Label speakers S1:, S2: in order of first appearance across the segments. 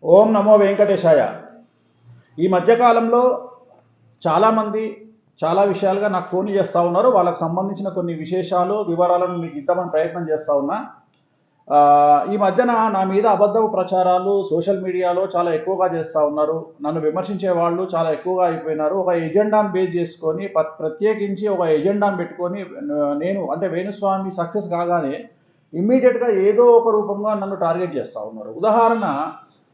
S1: ఓం నమో వెంకటేశాయ. ఈ మధ్యకాలంలో చాలామంది చాలా విషయాలుగా నాకు ఫోన్ చేస్తూ ఉన్నారు. వాళ్ళకు సంబంధించిన కొన్ని విశేషాలు, వివరాలను మీకు ఇద్దామని ప్రయత్నం చేస్తూ ఉన్నా. ఈ మధ్యన నా మీద అబద్ధపు ప్రచారాలు సోషల్ మీడియాలో చాలా ఎక్కువగా చేస్తూ ఉన్నారు. నన్ను విమర్శించే వాళ్ళు చాలా ఎక్కువగా అయిపోయినారు. ఒక ఎజెండాను బేస్ చేసుకొని ప్రత్యేకించి ఒక ఎజెండాను పెట్టుకొని నేను అంటే వేణుస్వామి సక్సెస్ కాగానే ఇమ్మీడియట్గా ఏదో ఒక రూపంగా నన్ను టార్గెట్ చేస్తూ ఉన్నారు. ఉదాహరణ,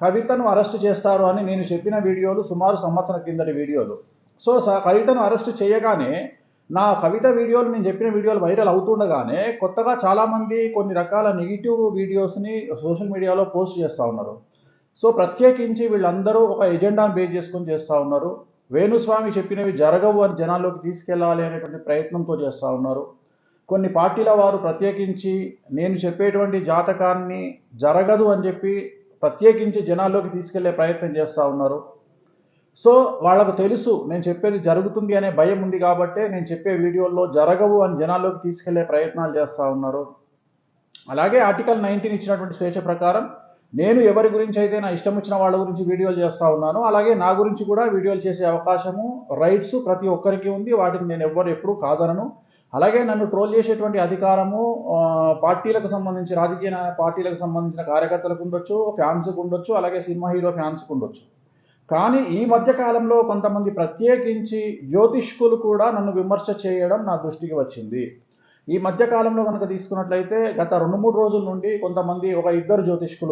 S1: కవితను అరెస్ట్ చేస్తారు అని నేను చెప్పిన వీడియోలు సుమారు సంవత్సరం కిందటి వీడియోలు. సో కవితను అరెస్ట్ చేయగానే నా కవిత వీడియోలు, నేను చెప్పిన వీడియోలు వైరల్ అవుతుండగానే కొత్తగా చాలామంది కొన్ని రకాల నెగిటివ్ వీడియోస్ని సోషల్ మీడియాలో పోస్ట్ చేస్తూ ఉన్నారు. సో ప్రత్యేకించి వీళ్ళందరూ ఒక ఎజెండాను బేస్ చేసుకొని చేస్తూ ఉన్నారు. వేణుస్వామి చెప్పినవి జరగవు అని జనాల్లోకి తీసుకెళ్లాలి అనేటువంటి ప్రయత్నంతో చేస్తూ ఉన్నారు. కొన్ని పార్టీల వారు ప్రత్యేకించి నేను చెప్పేటువంటి జాతకాన్ని జరగదు అని చెప్పి ప్రత్యేకించి జనాల్లోకి తీసుకెళ్లే ప్రయత్నం చేస్తూ ఉన్నారు. సో వాళ్ళకు తెలుసు నేను చెప్పేది జరుగుతుంది అనే భయం ఉంది కాబట్టే నేను చెప్పే వీడియోల్లో జరగవు అని జనాల్లోకి తీసుకెళ్లే ప్రయత్నాలు చేస్తూ ఉన్నారు. అలాగే ఆర్టికల్ 19 ఇచ్చినటువంటి స్వేచ్ఛ ప్రకారం నేను ఎవరి గురించి అయితే నా ఇష్టం వచ్చిన వాళ్ళ గురించి వీడియోలు చేస్తూ ఉన్నాను, అలాగే నా గురించి కూడా వీడియోలు చేసే అవకాశము, రైట్స్ ప్రతి ఒక్కరికి ఉంది. వాటిని నేను ఎప్పుడూ కాదనను. అలాగే నన్ను ట్రోల్ చేసేటువంటి అధికారము పార్టీలకు సంబంధించి, రాజకీయ పార్టీలకు సంబంధించిన కార్యకర్తలకు ఉండొచ్చు, ఫ్యాన్స్కు ఉండొచ్చు, అలాగే సినిమా హీరో ఫ్యాన్స్కు ఉండొచ్చు. కానీ ఈ మధ్య కాలంలో కొంతమంది ప్రత్యేకించి జ్యోతిష్కులు కూడా నన్ను విమర్శ చేయడం నా దృష్టికి వచ్చింది. ఈ మధ్య కాలంలో కనుక తీసుకున్నట్లయితే గత 2-3 రోజుల నుండి కొంతమంది, ఒక ఇద్దరు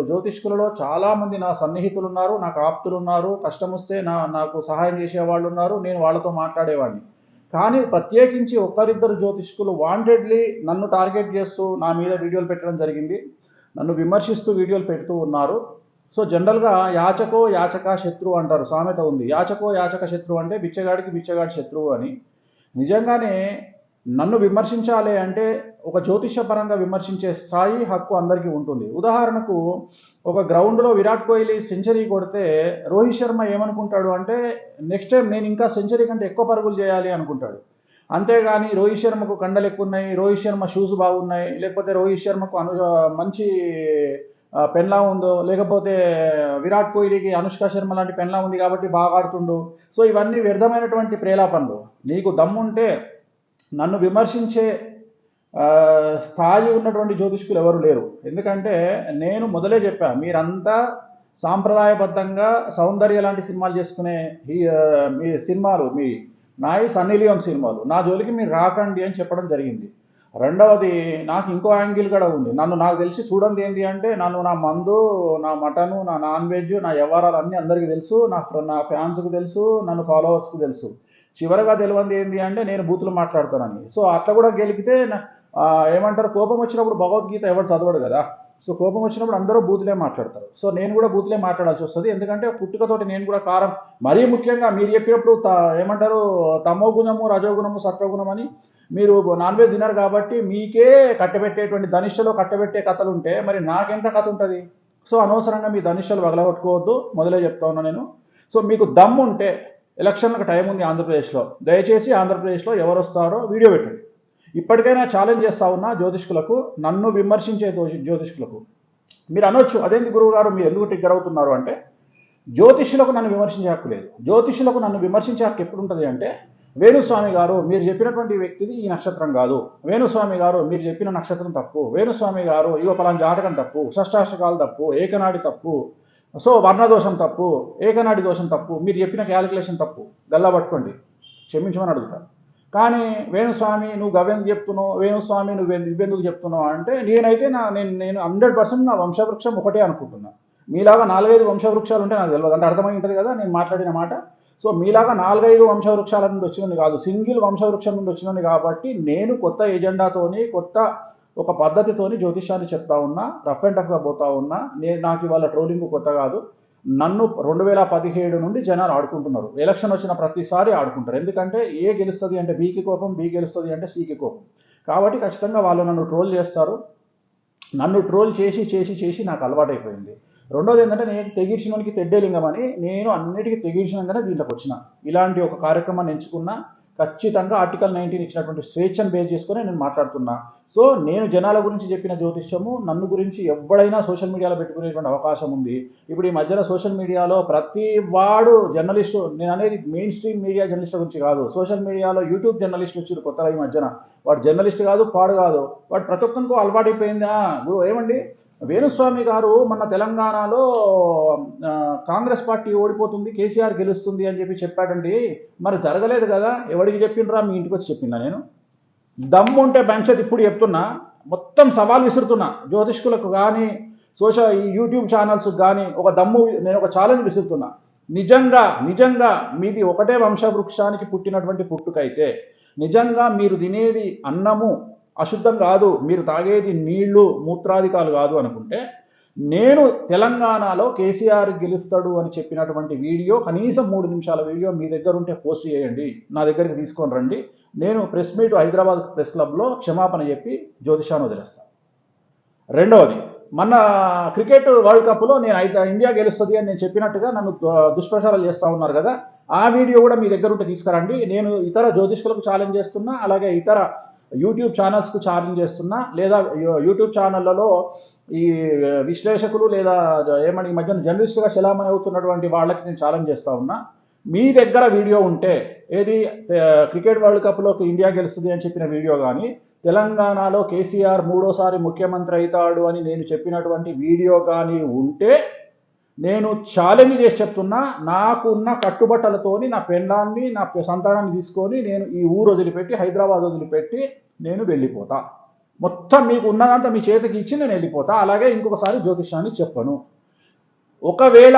S1: జ్యోతిష్కులలో చాలామంది నా సన్నిహితులు ఉన్నారు, నాకు ఆప్తులు ఉన్నారు. కష్టం వస్తే నాకు సహాయం చేసేవాళ్ళు ఉన్నారు, నేను వాళ్ళతో మాట్లాడేవాడిని. కానీ ప్రత్యేకించి ఒకరిద్దరు జ్యోతిష్కులు వాంటెడ్లీ నన్ను టార్గెట్ చేస్తూ నా మీద వీడియోలు పెట్టడం జరిగింది. నన్ను విమర్శిస్తూ వీడియోలు పెడుతూ ఉన్నారు. సో జనరల్గా యాచక శత్రువు అంటారు, సామెత ఉంది. యాచక శత్రువు అంటే బిచ్చగాడికి బిచ్చగాడి శత్రువు అని. నిజంగానే నన్ను విమర్శించాలి అంటే ఒక జ్యోతిషపరంగా విమర్శించే స్థాయి, హక్కు అందరికీ ఉంటుంది. ఉదాహరణకు, ఒక గ్రౌండ్లో విరాట్ కోహ్లీ సెంచరీ కొడితే రోహిత్ శర్మ ఏమనుకుంటాడు అంటే నెక్స్ట్ టైం నేను ఇంకా సెంచరీ కంటే ఎక్కువ పరుగులు చేయాలి అనుకుంటాడు. అంతేగాని రోహిత్ శర్మకు కండలు ఎక్కువ ఉన్నాయి, రోహిత్ శర్మ షూస్ బాగున్నాయి, లేకపోతే రోహిత్ శర్మకు మంచి పెన్లా ఉందో, లేకపోతే విరాట్ కోహ్లీకి అనుష్క శర్మ లాంటి పెన్లా ఉంది కాబట్టి బాగా ఆడుతుండు. సో ఇవన్నీ వ్యర్థమైనటువంటి ప్రేలాపనలు. నీకు దమ్ముంటే నన్ను విమర్శించే స్థాయి ఉన్నటువంటి జ్యోతిష్కులు ఎవరు లేరు. ఎందుకంటే నేను మొదలే చెప్పాను, మీరంతా సాంప్రదాయబద్ధంగా సౌందర్య లాంటి సినిమాలు చేసుకునే మీ సినిమాలు, నాయి సన్నీ లియోన్ సినిమాలు, నా జోలికి మీరు రాకండి అని చెప్పడం జరిగింది. రెండవది, నాకు ఇంకో యాంగిల్ కూడా ఉంది. నాకు తెలిసి చూడండి ఏంటి అంటే, నా మందు, నా మటను, నా నాన్ వెజ్, నా వ్యవహారాలు అన్నీ అందరికీ తెలుసు, నా ఫ్యాన్స్కు తెలుసు, నన్ను ఫాలోవర్స్కు తెలుసు. చివరగా తెలియంది ఏంటి అంటే నేను బూతులు మాట్లాడతానని. సో అట్లా కూడా గెలికితే ఏమంటారు, కోపం వచ్చినప్పుడు భగవద్గీత ఎవరు చదవడు కదా. సో కోపం వచ్చినప్పుడు అందరూ బూతులే మాట్లాడతారు. సో నేను కూడా బూతులే మాట్లాడాల్సి వస్తుంది. ఎందుకంటే పుట్టుకతోటి నేను కూడా కారం, మరీ ముఖ్యంగా మీరు చెప్పినప్పుడు ఏమంటారు, తమో గుణము, రజోగుణము, సత్వగుణం అని మీరు నాన్ వెజ్ తినరు కాబట్టి మీకే కట్టబెట్టేటువంటి ధనిష్టలో కట్టబెట్టే కథలు ఉంటే మరి నాకెంత కథ ఉంటుంది. సో అనవసరంగా మీ ధనిష్టలు వగలగొట్టుకోవద్దు, మొదలే చెప్తా ఉన్నా నేను. సో మీకు దమ్ము ఉంటే, ఎలక్షన్లకు టైం ఉంది ఆంధ్రప్రదేశ్లో, దయచేసి ఆంధ్రప్రదేశ్లో ఎవరు వస్తారో వీడియో పెట్టండి. ఇప్పటికైనా ఛాలెంజ్ చేస్తా ఉన్నా జ్యోతిష్కులకు, నన్ను విమర్శించే జ్యోతిష్కులకు. మీరు అనొచ్చు, అదేంటి గురువు గారు మీరు ఎందుకు ట్రిగ్గర్ అవుతున్నారు అంటే, జ్యోతిష్యులకు నన్ను విమర్శించే హక్కు లేదు. జ్యోతిష్యులకు నన్ను విమర్శించే హక్కు ఎప్పుడు ఉంటుంది అంటే, వేణుస్వామి గారు మీరు చెప్పినటువంటి వ్యక్తిది ఈ నక్షత్రం కాదు, వేణుస్వామి గారు మీరు చెప్పిన నక్షత్రం తప్పు, వేణుస్వామి గారు ఇగో పలానా జాతకం తప్పు, షష్టాష్టకాలు తప్పు, ఏకనాడి తప్పు, సో వర్ణదోషం తప్పు, ఏకనాడి దోషం తప్పు, మీరు చెప్పిన క్యాలిక్యులేషన్ తప్పు, గల్లా పట్టుకోండి, క్షమించమని అడుగుతాను. కానీ వేణుస్వామి నువ్వు గవ్వెందుకు చెప్తున్నావు, వేణుస్వామి నువ్వెందుకు చెప్తున్నావు అంటే, నేనైతే నేను 100% నా వంశవృక్షం ఒకటే అనుకుంటున్నాను. మీలాగా 4-5 వంశవృక్షాలు ఉంటే నాకు తెలియదు, అంటే అర్థమై ఉంటుంది కదా నేను మాట్లాడిన మాట. సో మీలాగా 4-5 వంశవృక్షాల నుండి వచ్చినది కాదు, సింగిల్ వంశవృక్షం నుండి వచ్చినది కాబట్టి నేను కొత్త ఎజెండాతోని, కొత్త ఒక పద్ధతితోని జ్యోతిష్యాన్ని చెప్తా ఉన్నా, రఫ్ అండ్ టఫ్గా పోతా ఉన్నా. నాకు ఇవాళ ట్రోలింగ్ కొత్త కాదు. నన్ను 2017 నుండి జనాలు ఆడుకుంటున్నారు. ఎలక్షన్ వచ్చిన ప్రతిసారి ఆడుకుంటారు. ఎందుకంటే ఏ గెలుస్తుంది అంటే బీకి కోపం, బీ గెలుస్తుంది అంటే సీకి కోపం. కాబట్టి ఖచ్చితంగా వాళ్ళు నన్ను ట్రోల్ చేస్తారు. నన్ను ట్రోల్ చేసి చేసి చేసి నాకు అలవాటైపోయింది. రెండోది ఏంటంటే, నేను తెగించినోనికి తెడ్డేలింగం అని, నేను అన్నిటికీ తెగించినాకనే దీంట్లోకి వచ్చిన. ఇలాంటి ఒక కార్యక్రమాన్ని ఎంచుకున్నా. ఖచ్చితంగా ఆర్టికల్ 19 ఇచ్చినటువంటి స్వేచ్ఛను బేస్ చేసుకుని నేను మాట్లాడుతున్నా. సో నేను జనాల గురించి చెప్పిన జ్యోతిష్యము, నన్ను గురించి ఎవడైనా సోషల్ మీడియాలో పెట్టుకునేటువంటి అవకాశం ఉంది. ఇప్పుడు ఈ మధ్యన సోషల్ మీడియాలో ప్రతి వాడు జర్నలిస్టు, నేను అనేది మెయిన్ స్ట్రీమ్ మీడియా జర్నలిస్ట్ గురించి కాదు, సోషల్ మీడియాలో యూట్యూబ్ జర్నలిస్ట్ వచ్చారు కొత్తగా ఈ మధ్యన. వాడు జర్నలిస్ట్ కాదు, పాడు కాదు, వాడు ప్రతి ఒక్కరికో అలవాటైపోయిందా. ఏమండి, వేణుస్వామి గారు మన తెలంగాణలో కాంగ్రెస్ పార్టీ ఓడిపోతుంది, కేసీఆర్ గెలుస్తుంది అని చెప్పాడండి. మరి జరగలేదు కదా, ఎవడికి చెప్పిండ్రా? మీ ఇంటికి వచ్చి చెప్పిందా? నేను దమ్ము ఉంటే బంచది ఇప్పుడు చెప్తున్నా, మొత్తం సవాల్ విసురుతున్నా జ్యోతిష్కులకు కానీ ఈ యూట్యూబ్ ఛానల్స్కి కానీ నేను ఒక ఛాలెంజ్ విసురుతున్నా. నిజంగా మీది ఒకటే వంశవృక్షానికి పుట్టినటువంటి పుట్టుకైతే, నిజంగా మీరు తినేది అన్నము అశుద్ధం కాదు, మీరు తాగేది నీళ్లు మూత్రాధికాలు కాదు అనుకుంటే, నేను తెలంగాణలో కేసీఆర్ గెలుస్తాడు అని చెప్పినటువంటి వీడియో, కనీసం 3 నిమిషాల వీడియో మీ దగ్గర ఉంటే పోస్ట్ చేయండి, నా దగ్గరికి తీసుకొని రండి. నేను ప్రెస్ మీట్ హైదరాబాద్ ప్రెస్ క్లబ్లో క్షమాపణ చెప్పి జ్యోతిషాన్ని వదిలేస్తాను. రెండవది, మన క్రికెట్ వరల్డ్ కప్లో నేను ఇండియా గెలుస్తుంది అని నేను చెప్పినట్టుగా నన్ను దుష్ప్రచారాలు చేస్తూ ఉన్నారు కదా, ఆ వీడియో కూడా మీ దగ్గర ఉంటే తీసుకురండి. నేను ఇతర జ్యోతిష్కులకు ఛాలెంజ్ చేస్తున్నా, అలాగే ఇతర యూట్యూబ్ ఛానల్స్కు ఛాలెంజ్ చేస్తున్నా, లేదా యూట్యూబ్ ఛానళ్లలో ఈ విశ్లేషకులు లేదా ఏమని ఈ మధ్యన జర్నలిస్టుగా చలామణి అవుతున్నటువంటి వాళ్ళకి నేను ఛాలెంజ్ చేస్తూ ఉన్నా. మీ దగ్గర వీడియో ఉంటే, ఏది క్రికెట్ వరల్డ్ కప్లోకి ఇండియా గెలుస్తుంది అని చెప్పిన వీడియో కానీ, తెలంగాణలో కేసీఆర్ 3వ సారి ముఖ్యమంత్రి అవుతాడు అని నేను చెప్పినటువంటి వీడియో కానీ ఉంటే, నేను ఛాలెంజ్ చేసి చెప్తున్నా, నాకున్న కట్టుబట్టలతోని నా పెండాన్ని నా సంతానాన్ని తీసుకొని నేను ఈ ఊరు వదిలిపెట్టి, హైదరాబాద్ వదిలిపెట్టి నేను వెళ్ళిపోతా. మొత్తం మీకు ఉన్నదంతా మీ చేతికి ఇచ్చి నేను వెళ్ళిపోతా. అలాగే ఇంకొకసారి జ్యోతిష్యాన్ని చెప్పను. ఒకవేళ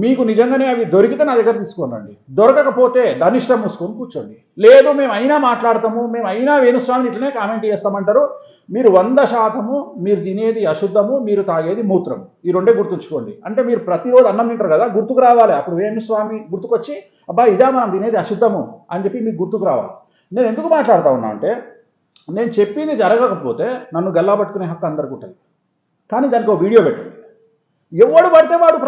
S1: మీకు నిజంగానే అవి దొరికితే నా దగ్గర తీసుకోనండి, దొరకకపోతే ధనిష్టం మూసుకొని కూర్చోండి. లేదు మేము అయినా మాట్లాడతాము, మేము అయినా వేణుస్వామిని ఇట్లనే కామెంట్ చేస్తామంటారు. మీరు 100% మీరు తినేది అశుద్ధము, మీరు తాగేది మూత్రం, ఈ రెండే గుర్తుంచుకోండి. అంటే మీరు ప్రతిరోజు అన్నం తింటారు కదా, గుర్తుకు రావాలి. అప్పుడు వేణుస్వామి గుర్తుకొచ్చి, అబ్బా ఇదా మనం తినేది అశుద్ధము అని చెప్పి మీకు గుర్తుకు రావాలి. నేను ఎందుకు మాట్లాడుతూ ఉన్నా అంటే, నేను చెప్పింది జరగకపోతే నన్ను గల్లా పట్టుకునే హక్కు అందరికీ ఉంటుంది. కానీ దానికి ఒక వీడియో పెట్టండి. ఎవడు పడితే వాడు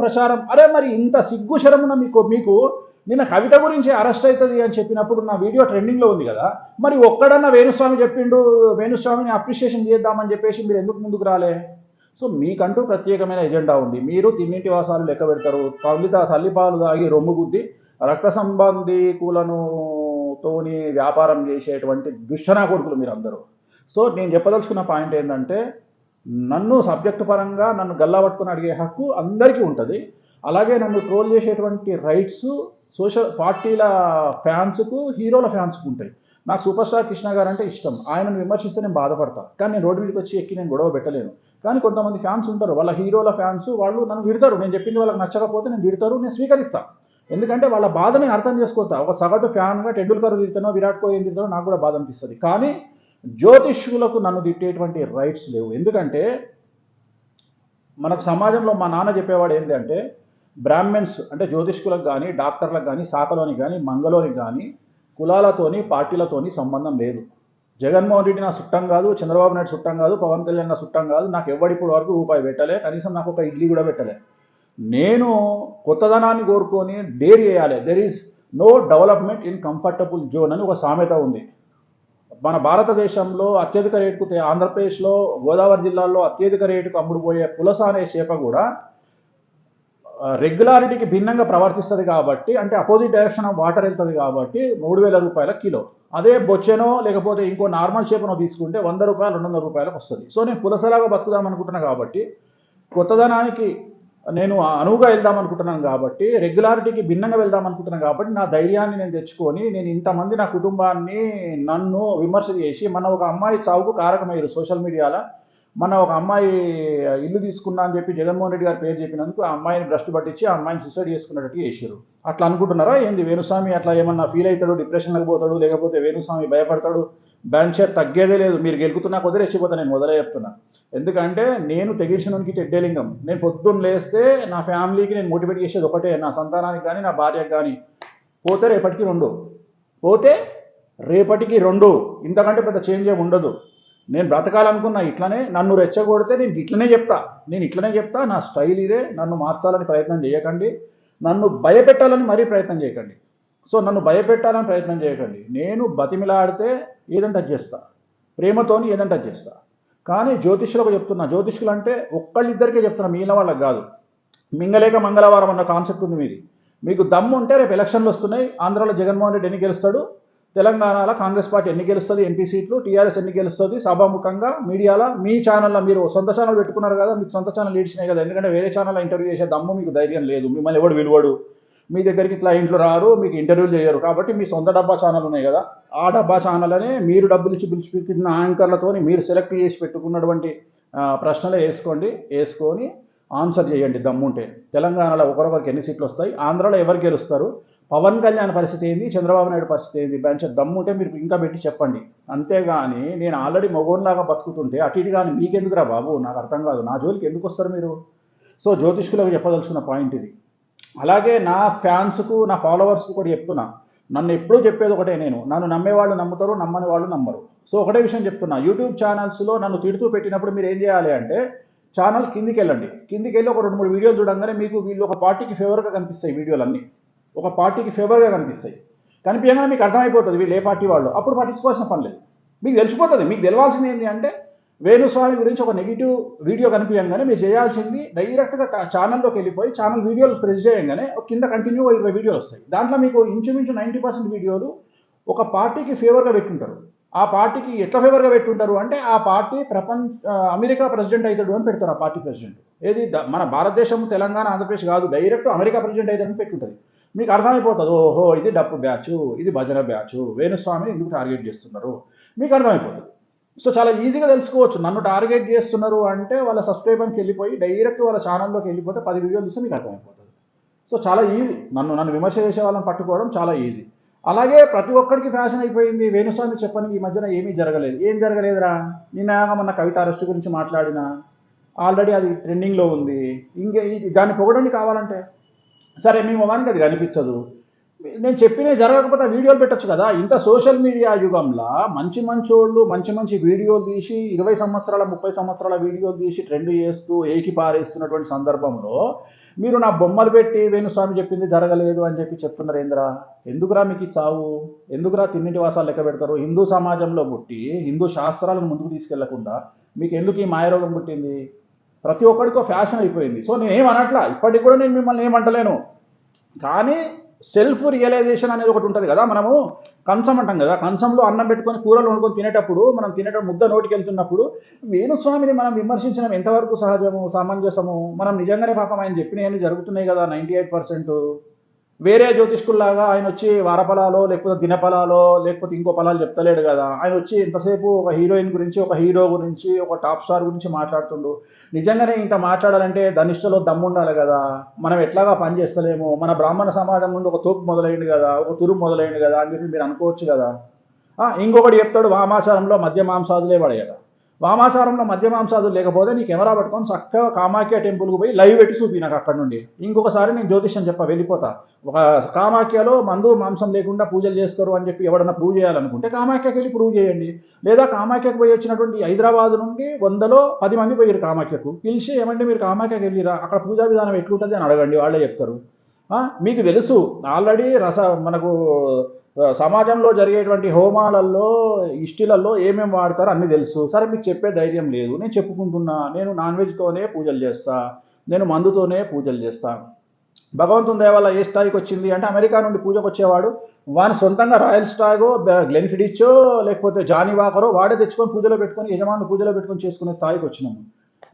S1: ప్రచారం. అరే మరి ఇంత సిగ్గు శరమున మీకు నిన్న కవిత గురించి అరెస్ట్ అవుతుంది అని చెప్పినప్పుడు నా వీడియో ట్రెండింగ్లో ఉంది కదా, మరి ఒక్కడన్నా వేణుస్వామి చెప్పిండు, వేణుస్వామిని అప్రిషియేషన్ చేద్దామని చెప్పేసి మీరు ఎందుకు ముందుకు రాలే? సో మీకంటూ ప్రత్యేకమైన ఎజెండా ఉంది. మీరు తిన్నింటి వాసాలు లెక్క పెడతారు, తల్లిపాలు దాగి రొమ్ము గుద్ది రక్త సంబంధీకులను తోని వ్యాపారం చేసేటువంటి దుష్టనా కొడుకులు మీరు అందరూ. సో నేను చెప్పదలుచుకున్న పాయింట్ ఏంటంటే, నన్ను సబ్జెక్టు పరంగా నన్ను గల్లా పట్టుకుని అడిగే హక్కు అందరికీ ఉంటుంది. అలాగే నన్ను ట్రోల్ చేసేటువంటి రైట్స్ సోషల్ పార్టీల ఫ్యాన్స్కు, హీరోల ఫ్యాన్స్కు ఉంటాయి. నాకు సూపర్ స్టార్ కృష్ణ గారు అంటే ఇష్టం, ఆయనను విమర్శిస్తే నేను బాధపడతాను, కానీ నేను రోడ్డు మీదకి వచ్చి ఎక్కి నేను గొడవ పెట్టలేను. కానీ కొంతమంది ఫ్యాన్స్ ఉంటారు, వాళ్ళ హీరోల ఫ్యాన్స్, వాళ్ళు నన్ను తిడతారు. నేను చెప్పింది వాళ్ళకి నచ్చకపోతే నేను తిడతారు, నేను స్వీకరిస్తాను. ఎందుకంటే వాళ్ళ బాధ నేను అర్థం చేసుకోతా. ఒక సగటు ఫ్యాన్గా టెండూల్కర్ తిడతానో, విరాట్ కోహ్లీ తిడతానో నాకు కూడా బాధ అనిపిస్తుంది. కానీ జ్యోతిష్యులకు నన్ను తిట్టేటువంటి రైట్స్ లేవు. ఎందుకంటే మనకు సమాజంలో మా నాన్న చెప్పేవాడు ఏంటి అంటే, బ్రాహ్మణ్స్ అంటే జ్యోతిష్కులకు కానీ, డాక్టర్లకు కానీ, శాఖలోనికి కానీ, మంగళోనికి కానీ కులాలతోని పార్టీలతోని సంబంధం లేదు. జగన్మోహన్ రెడ్డి నా చుట్టం కాదు, చంద్రబాబు నాయుడు చుట్టం కాదు, పవన్ కళ్యాణ్ నా చుట్టం కాదు. నాకు ఎవడిప్పుడు వరకు రూపాయి పెట్టలే, కనీసం నాకు ఒక ఇడ్లీ కూడా పెట్టలే. నేను కొత్తదనాన్ని కోరుకొని డేర్ చేయాలి. There is no development in comfortable zone అని ఒక సామెత ఉంది. మన భారతదేశంలో అత్యధిక రేటుకు, ఆంధ్రప్రదేశ్లో గోదావరి జిల్లాలో అత్యధిక రేటుకు అమ్ముడుపోయే పులస అనే చేప కూడా రెగ్యులారిటీకి భిన్నంగా ప్రవర్తిస్తుంది కాబట్టి, అంటే అపోజిట్ డైరెక్షన్ ఆఫ్ వాటర్ వెళ్తుంది కాబట్టి 3,000 రూపాయల కిలో. అదే బొచ్చెనో లేకపోతే ఇంకో నార్మల్ చేపనో తీసుకుంటే 100 రూపాయలు 200 రూపాయలకు వస్తుంది. సో నేను పులసలాగా బతుకుదాం అనుకుంటున్నా కాబట్టి, కొత్తదనానికి నేను అనువుగా వెళ్దాం అనుకుంటున్నాను కాబట్టి, రెగ్యులారిటీకి భిన్నంగా వెళ్దాం అనుకుంటున్నాను కాబట్టి, నా ధైర్యాన్ని నేను తెచ్చుకొని, నేను ఇంతమంది నా కుటుంబాన్ని నన్ను విమర్శ చేసి, మన ఒక అమ్మాయి చావుకు కారకమయ్యారు సోషల్ మీడియాలో. మన ఒక అమ్మాయి ఇల్లు తీసుకున్నా అని చెప్పి జగన్మోహన్ రెడ్డి గారి పేరు చెప్పినందుకు ఆ అమ్మాయిని భ్రష్టు పట్టించి ఆ అమ్మాయిని సూసైడ్ చేసుకున్నట్టు చేశారు. అట్లా అనుకుంటున్నారా ఏంది? వేణుస్వామి అట్లా ఏమన్నా ఫీల్ అవుతాడు, డిప్రెషన్లకు పోతాడు, లేకపోతే వేణుస్వామి భయపడతాడు, బ్యాంక్ షేర్ తగ్గేదే లేదు. మీరు గెలుకుతున్నా కొద్దిగా రెచ్చిపోతా, నేను మొదలే చెప్తున్నా. ఎందుకంటే నేను తెగించడానికి తెడ్డేలింగం. నేను పొద్దున్న లేస్తే నా ఫ్యామిలీకి నేను మోటివేట్ చేసేది ఒకటే, నా సంతానానికి కానీ నా భార్యకు కానీ, పోతే రేపటికి 2, ఇంతకంటే పెద్ద చేంజ్ ఏమి ఉండదు. నేను బ్రతకాలనుకున్నా ఇట్లనే, నన్ను రెచ్చగొడితే నేను ఇట్లనే చెప్తా, నా స్టైల్ ఇదే. నన్ను మార్చాలని ప్రయత్నం చేయకండి, నన్ను భయపెట్టాలని మరీ ప్రయత్నం చేయకండి. సో నన్ను భయపెట్టాలని ప్రయత్నం చేయకండి. నేను బతిమిలాడితే ఏదంటే అది చేస్తా, ప్రేమతోని ఏదంటే అది చేస్తా. కానీ జ్యోతిష్యులకు చెప్తున్నా, జ్యోతిష్యులు అంటే ఒక్కళ్ళిద్దరికే చెప్తున్నా, మిగిలిన వాళ్ళకి కాదు. మింగలేక మంగళవారం అన్న కాన్సెప్ట్ ఉంది మీది. మీకు దమ్ము ఉంటే రేపు ఎలక్షన్లు వస్తున్నాయి. ఆంధ్రాలో జగన్మోహన్ రెడ్డి ఎన్ని గెలుస్తాడు, తెలంగాణలో కాంగ్రెస్ పార్టీ ఎన్ని గెలుస్తుంది, ఎంపీ సీట్లు, టీఆర్ఎస్ ఎన్ని గెలుస్తుంది, సభాముఖంగా మీడియాలో మీ ఛానల్లో మీరు సొంత ఛానల్ పెట్టుకున్నారు కదా, మీకు సొంత ఛానల్ లీడ్చినాయి కదా. ఎందుకంటే వేరే ఛానల్లో ఇంటర్వ్యూ చేసే దమ్ము మీకు ధైర్యం లేదు. మిమ్మల్ని ఎవడు విలువడు, మీ దగ్గరికి క్లయింట్లు రారు, మీకు ఇంటర్వ్యూలు చేయరు. కాబట్టి మీ సొంత డబ్బా ఛానల్ ఉన్నాయి కదా, ఆ డబ్బా ఛానల్ అనే మీరు డబ్బులు ఇచ్చి పిలిచిపెట్టిన యాంకర్లతో మీరు సెలెక్ట్ చేసి పెట్టుకున్నటువంటి ప్రశ్నలే వేసుకొని ఆన్సర్ చేయండి దమ్ముంటే. తెలంగాణలో ఒకరొకరికి ఎన్ని సీట్లు వస్తాయి, ఆంధ్రాలో ఎవరు గెలుస్తారు, పవన్ కళ్యాణ్ పరిస్థితి ఏంది, చంద్రబాబు నాయుడు పరిస్థితి ఏంది, బెంచ్ దమ్ముంటే మీరు ఇంకా పెట్టి చెప్పండి. అంతేగాని నేను ఆల్రెడీ మగోన్లాగా బతుకుతుంటే అటు ఇటు కానీ మీకెందుకురా బాబు, నాకు అర్థం కాదు. నా జోలికి ఎందుకు వస్తారు మీరు? సో జ్యోతిష్కులకు చెప్పదలుచుకున్న పాయింట్ ఇది. అలాగే నా ఫ్యాన్స్కు, నా ఫాలోవర్స్కు కూడా చెప్తున్నా, నన్ను ఎప్పుడూ చెప్పేది ఒకటే, నేను నన్ను నమ్మేవాళ్ళు నమ్ముతారు, నమ్మని వాళ్ళు నమ్మరు. సో ఒకటే విషయం చెప్తున్నా, యూట్యూబ్ ఛానల్స్లో నన్ను తిడుతూ పెట్టినప్పుడు మీరు ఏం చేయాలి అంటే, ఛానల్ కిందికి వెళ్ళండి. కిందికి వెళ్ళి ఒక 2-3 వీడియోలు చూడంగానే మీకు వీళ్ళు ఒక పార్టీకి ఫేవర్గా కనిపిస్తాయి. వీడియోలన్నీ ఒక పార్టీకి ఫేవర్గా కనిపిస్తాయి. కనిపించగానే మీకు అర్థమైపోతుంది వీళ్ళు ఏ పార్టీ వాళ్ళు. అప్పుడు పట్టించుకోవాల్సిన పని లేదు, మీకు తెలిసిపోతుంది. మీకు తెలవాల్సింది ఏంటి అంటే, వేణుస్వామి గురించి ఒక నెగిటివ్ వీడియో కనిపించగానే మీరు చేయాల్సింది డైరెక్ట్గా ఛానల్లోకి వెళ్ళిపోయి ఛానల్ వీడియోలు ప్రెస్ చేయగానే కింద కంటిన్యూ 20 వీడియోలు వస్తాయి. దాంట్లో మీకు ఇంచుమించు 90% వీడియోలు ఒక పార్టీకి ఫేవర్గా పెట్టుంటారు. ఆ పార్టీకి ఎట్లా ఫేవర్గా పెట్టుంటారు అంటే, ఆ పార్టీ అమెరికా ప్రెసిడెంట్ అవుతాడు అని పెడతారు. ఆ పార్టీ ప్రెసిడెంట్ ఏది మన భారతదేశం, తెలంగాణ, ఆంధ్రప్రదేశ్ కాదు, డైరెక్ట్ అమెరికా ప్రెసిడెంట్ అవుతాడని పెట్టుంటుంది. మీకు అర్థమైపోతుంది, ఓహో ఇది డప్పు బ్యాచ్, ఇది భజన బ్యాచ్, వేణుస్వామిని ఎందుకు టార్గెట్ చేస్తున్నారు మీకు అర్థమైపోతుంది. సో చాలా ఈజీగా తెలుసుకోవచ్చు. నన్ను టార్గెట్ చేస్తున్నారు అంటే వాళ్ళ సబ్స్క్రైబర్కి వెళ్ళిపోయి డైరెక్ట్ వాళ్ళ ఛానల్లోకి వెళ్ళిపోతే 10 వీడియోలు చూస్తే మీకు అర్థమైపోతుంది. సో చాలా ఈజీ, నన్ను విమర్శ చేసే వాళ్ళని పట్టుకోవడం చాలా ఈజీ. అలాగే ప్రతి ఒక్కరికి ఫ్యాషన్ అయిపోయింది. వేణుస్వామి చెప్పని ఈ మధ్యన ఏమీ జరగలేదు. ఏం జరగలేదురా, నిన్న మొన్న కవిత అరెస్ట్ గురించి మాట్లాడినా, ఆల్రెడీ అది ట్రెండింగ్లో ఉంది. ఇంకా దాన్ని పొగడండి కావాలంటే. సరే మీ మొగానికి అది కనిపించదు, నేను చెప్పినవి జరగకపోతే వీడియోలు పెట్టచ్చు కదా. ఇంత సోషల్ మీడియా యుగంలో మంచి మంచోళ్ళు మంచి వీడియోలు తీసి 20 సంవత్సరాల 30 సంవత్సరాల వీడియోలు తీసి ట్రెండ్ చేస్తూ ఏకి పారేస్తున్నటువంటి సందర్భంలో మీరు నా బొమ్మలు పెట్టి వేణుస్వామి చెప్పింది జరగలేదు అని చెప్తున్నారు ఏంద్రా? ఎందుకురా మీకు ఈ చావు? ఎందుకురా తిన్నింటి వాసాలు లెక్క పెడతారు? హిందూ సమాజంలో పుట్టి హిందూ శాస్త్రాలను ముందుకు తీసుకెళ్లకుండా మీకు ఎందుకు ఈ మాయరోగం పుట్టింది? ప్రతి ఒక్కడికో ఫ్యాషన్ అయిపోయింది. సో నేనేమనట్లా, ఇప్పటికి కూడా నేను మిమ్మల్ని ఏమంటలేను. కానీ సెల్ఫ్ రియలైజేషన్ అనేది ఒకటి ఉంటుంది కదా. మనము కంచం అంటాం కదా, కంచంలో అన్నం పెట్టుకొని కూరలు వండుకొని తినేటప్పుడు, మనం తినేటప్పుడు ముద్ద నోటికి వెళ్తున్నప్పుడు వేణుస్వామిని మనం విమర్శించడం ఎంతవరకు సహజము, సమంజసము? మనం నిజంగానే పాపం ఆయన చెప్పినవన్నీ జరుగుతున్నాయి కదా 98%. వేరే జ్యోతిష్కుల్లాగా ఆయన వచ్చి వారఫలాలో లేకపోతే దినఫలాలో లేకపోతే ఇంకో ఫలాలు చెప్తలేడు కదా. ఆయన వచ్చి ఎంతసేపు ఒక హీరోయిన్ గురించి, ఒక హీరో గురించి, ఒక టాప్ స్టార్ గురించి మాట్లాడుతుండు. నిజంగానే ఇంత మాట్లాడాలంటే ధనిష్టలో దమ్ముండాలి కదా. మనం ఎట్లాగా పని చేస్తలేము, మన బ్రాహ్మణ సమాజం నుండి ఒక తోపు మొదలైంది కదా, ఒక తురుము మొదలైంది కదా అని చెప్పి మీరు అనుకోవచ్చు కదా. ఇంకొకటి చెప్తాడు, వామాచారంలో మధ్య మాంసాదులే పడేయట. వామాచారంలో మధ్య మాంసాదులు లేకపోతే నీ కెమెరా పట్టుకొని చక్కగా కామాఖ్య టెంపుల్కి పోయి లైవ్ పెట్టి చూపి నాకు అక్కడ నుండి. ఇంకొకసారి నేను జ్యోతిష్యం వెళ్ళిపోతా. ఒక కామాఖ్యలో మందు మాంసం లేకుండా పూజలు చేస్తారు అని చెప్పి ఎవడన్నా ప్రూవ్ చేయాలనుకుంటే కామాఖ్యకి వెళ్ళి ప్రూవ్ చేయండి. లేదా కామాఖ్యకు పోయి వచ్చినటువంటి హైదరాబాద్ నుండి 100లో 10 మంది పోయారు కామాఖ్యకు. పిలిచి ఏమంటే మీరు కామాఖ్యకి వెళ్ళిరా, అక్కడ పూజా విధానం ఎట్లుంటుంది అని అడగండి, వాళ్ళే చెప్తారు. మీకు తెలుసు ఆల్రెడీ మనకు సమాజంలో జరిగేటువంటి హోమాలలో ఇష్టిలలో ఏమేమి వాడతారో అన్నీ తెలుసు. సరే మీకు చెప్పే ధైర్యం లేదు, నేను చెప్పుకుంటున్నా. నేను నాన్ వెజ్తోనే పూజలు చేస్తా, నేను మందుతోనే పూజలు చేస్తా. భగవంతుని దయ వల్ల ఏ స్థాయికి వచ్చింది అంటే, అమెరికా నుండి పూజకు వచ్చేవాడు వాని సొంతంగా రాయల్ స్టాగో, గ్లెన్ఫిడిచ్చో లేకపోతే జానీ వాకరో వాడే తెచ్చుకొని పూజలో పెట్టుకొని, యజమానులు పూజలో పెట్టుకొని చేసుకునే స్థాయికి వచ్చినాము.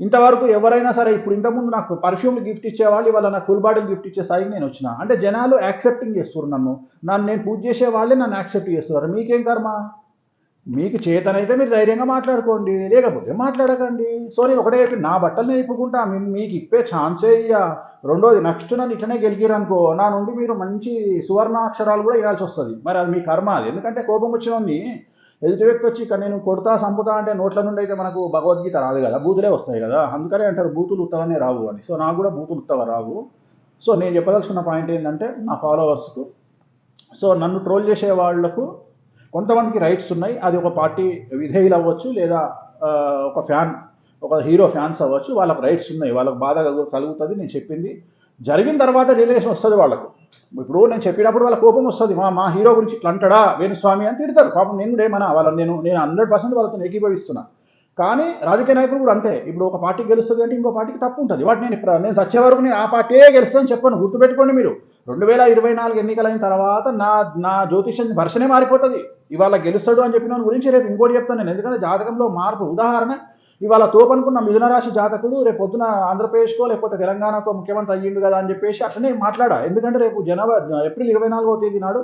S1: ఇంతవరకు ఎవరైనా సరే, ఇప్పుడు ఇంతకుముందు నాకు పర్ఫ్యూమ్ గిఫ్ట్ ఇచ్చేవాళ్ళు ఇవాళ నాకు ఫుల్ బాటిల్ గిఫ్ట్ ఇచ్చే స్థాయికి నేను వచ్చిన. అంటే జనాలు యాక్సెప్టింగ్ చేస్తున్నారు నేను పూజ చేసే వాళ్ళే నన్ను యాక్సెప్ట్ చేస్తున్నారు. మీకేం కర్మ? మీకు చేతనైతే మీరు ధైర్యంగా మాట్లాడుకోండి, లేకపోతే మాట్లాడకండి. సో నేను ఒకటే చెప్పి నా బట్టలు నేను ఇప్పుకుంటా, మీకు ఇప్పే ఛాన్సే ఇయ్య. రెండోది, నెక్స్ట్ నన్ను ఇట్లనే గెలికిరనుకో నా నుండి మీరు మంచి సువర్ణాక్షరాలు కూడా ఇవ్వాల్సి వస్తుంది. మరి అది మీ కర్మ. అది ఎందుకంటే కోపం వచ్చినోని ఎదుటి వ్యక్తి వచ్చి ఇక్కడ నేను కొడతా సంపుతా అంటే నోట్ల నుండి అయితే మనకు భగవద్గీత రాదు కదా, బూతులే వస్తాయి కదా. అందుకనే అంటారు బూతులు ఉత్తగానే రావు అని. సో నాకు కూడా బూతులు ఉత్తగా రావు. సో నేను చెప్పదలుచుకున్న పాయింట్ ఏంటంటే, నా ఫాలోవర్స్కు, సో నన్ను ట్రోల్ చేసే వాళ్లకు కొంతమందికి రైట్స్ ఉన్నాయి. అది ఒక పార్టీ విధేయులు అవ్వచ్చు, లేదా ఒక హీరో ఫ్యాన్స్ అవ్వచ్చు. వాళ్ళకు రైట్స్ ఉన్నాయి, వాళ్ళకు బాధ కలుగుతుంది. నేను చెప్పింది జరిగిన తర్వాత రిలేషన్ వస్తుంది వాళ్ళకు. ఇప్పుడు నేను చెప్పినప్పుడు వాళ్ళ కోపం వస్తుంది, మా హీరో గురించి ఇట్లా అంటాడా వేణుస్వామి అని తిడతారు. పాపం నేను కూడా ఏమన్నా వాళ్ళని నేను 100% వాళ్ళతో ఏకీభవిస్తున్నా. కానీ రాజకీయ నాయకులు కూడా అంతే. ఇప్పుడు ఒక పార్టీ గెలుస్తుంది అంటే ఇంకో పార్టీకి తప్పు ఉంటుంది. వాటి నేను చచ్చే వరకు నేను ఆ పార్టీయే గెలుస్తుందని చెప్పాను. గుర్తుపెట్టుకోండి మీరు. 2024 ఎన్నికలైన తర్వాత నా జ్యోతిష్యం వర్షనే మారిపోతుంది. ఇవాళ గెలుస్తాడు అని చెప్పిన గురించి రేపు ఇంకోటి చెప్తాను నేను. ఎందుకంటే జాతకంలో మార్పు. ఉదాహరణ, ఇవాళ తోపనుకున్న మిథున రాశి జాతకుడు రేపు పొద్దున ఆంధ్రప్రదేశ్కో లేకపోతే తెలంగాణకో ముఖ్యమంత్రి అయ్యిండు కదా అని చెప్పేసి అట్లనే మాట్లాడా. ఎందుకంటే రేపు ఏప్రిల్ 24వ తేదీ నాడు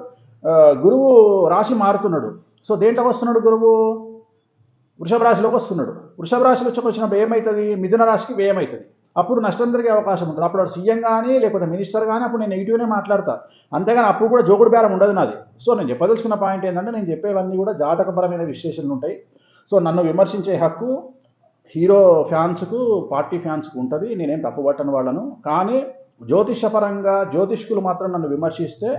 S1: గురువు రాశి మారుతున్నాడు. సో దేంట్లో వస్తున్నాడు గురువు? వృషభ రాశిలోకి వస్తున్నాడు. వృషభ రాశిలోకి వచ్చినప్పుడు ఏమవుతుంది? మిథున రాశికి వ్యయమవుతుంది. అప్పుడు నష్టం జరిగే అవకాశం ఉంటుంది. అప్పుడు సీఎం కానీ లేకపోతే మినిస్టర్ కానీ అప్పుడు నేను నెగిటివ్నే మాట్లాడతా. అంతేగాని అప్పుడు కూడా జోకుడు బేరం ఉండదు నాది. సో నేను చెప్పదలుచుకున్న పాయింట్ ఏంటంటే, నేను చెప్పేవన్నీ కూడా జాతకపరమైన విశ్లేషణలు ఉంటాయి. సో నన్ను విమర్శించే హక్కు హీరో ఫ్యాన్స్కు, పార్టీ ఫ్యాన్స్కు ఉంటుంది. నేనేం తప్పుపట్టని వాళ్ళను. కానీ జ్యోతిషపరంగా జ్యోతిష్కులు మాత్రం నన్ను విమర్శిస్తే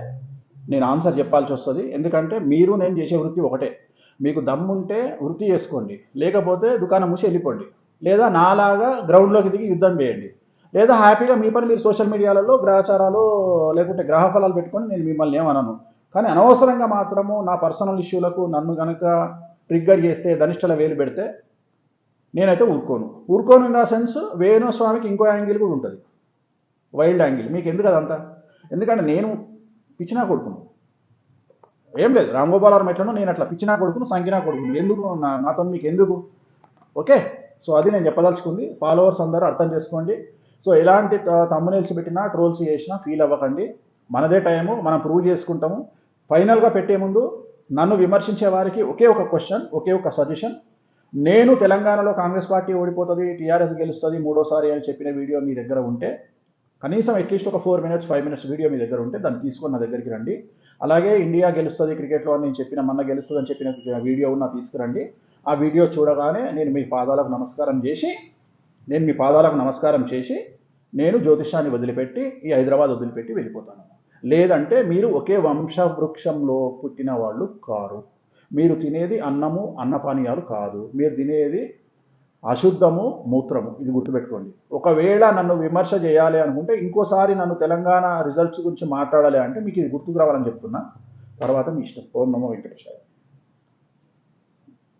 S1: నేను ఆన్సర్ చెప్పాల్సి వస్తుంది. ఎందుకంటే మీరు నేను చేసే వృత్తి ఒకటే. మీకు దమ్ముంటే వృత్తి చేసుకోండి, లేకపోతే దుకాణం మూసి వెళ్ళిపోండి, లేదా నాలాగా గ్రౌండ్లోకి దిగి యుద్ధం చేయండి, లేదా హ్యాపీగా మీ పని మీరు సోషల్ మీడియాలలో గ్రహచారాలు లేకుంటే గ్రహ ఫలాలు పెట్టుకొని నేను మిమ్మల్ని ఏమనను. కానీ అనవసరంగా మాత్రము నా పర్సనల్ ఇష్యూలకు నన్ను కనుక ట్రిగ్గర్ చేస్తే, ధనిష్టల వేలు పెడితే నేనైతే ఊరుకోను ఇన్ ద సెన్స్ వేణుస్వామికి ఇంకో యాంగిల్ కూడా ఉంటుంది, వైల్డ్ యాంగిల్. మీకు ఎందుకు అదంతా? ఎందుకంటే నేను పిచ్చినా కొడుకును, ఏం లేదు. రామ్ గోపాల్ ఎట్లనో నేను అట్లా పిచ్చినా కొడుకును, సంకినా కొడుకును. ఎందుకు నాతో మీకు ఎందుకు? ఓకే, సో అది నేను చెప్పదలుచుకుంది. ఫాలోవర్స్ అందరూ అర్థం చేసుకోండి. సో ఎలాంటి తమ్మునేల్స్ పెట్టినా, ట్రోల్స్ చేసినా ఫీల్ అవ్వకండి. మనదే టైము, మనం ప్రూవ్ చేసుకుంటాము. ఫైనల్గా పెట్టే ముందు నన్ను విమర్శించే వారికి ఒకే ఒక క్వశ్చన్, ఒకే ఒక సజెషన్. నేను తెలంగాణలో కాంగ్రెస్ పార్టీ ఓడిపోతుంది, టీఆర్ఎస్ గెలుస్తుంది మూడోసారి అని చెప్పిన వీడియో మీ దగ్గర ఉంటే, కనీసం అట్లీస్ట్ ఒక 4 minutes 5 minutes వీడియో మీ దగ్గర ఉంటే దాన్ని తీసుకొని నా దగ్గరికి రండి. అలాగే ఇండియా గెలుస్తుంది క్రికెట్లో అని నేను చెప్పిన, మొన్న గెలుస్తుంది అని చెప్పిన వీడియో ఉన్న తీసుకురండి. ఆ వీడియో చూడగానే నేను మీ పాదాలకు నమస్కారం చేసి నేను జ్యోతిషాన్ని వదిలిపెట్టి ఈ హైదరాబాద్ వదిలిపెట్టి వెళ్ళిపోతాను. లేదంటే మీరు ఒకే వంశవృక్షంలో పుట్టిన వాళ్ళు కారు. మీరు తినేది అన్నము, అన్నపానీయాలు కాదు. మీరు తినేది అశుద్ధము, మూత్రము. ఇది గుర్తుపెట్టుకోండి. ఒకవేళ నన్ను విమర్శ చేయాలి అనుకుంటే, ఇంకోసారి నన్ను తెలంగాణ రిజల్ట్స్ గురించి మాట్లాడాలి అంటే మీకు ఇది గుర్తుకు రావాలని చెప్తున్నా. తర్వాత మీ ఇష్టం. ఓం నమో వెంకటేశాయ.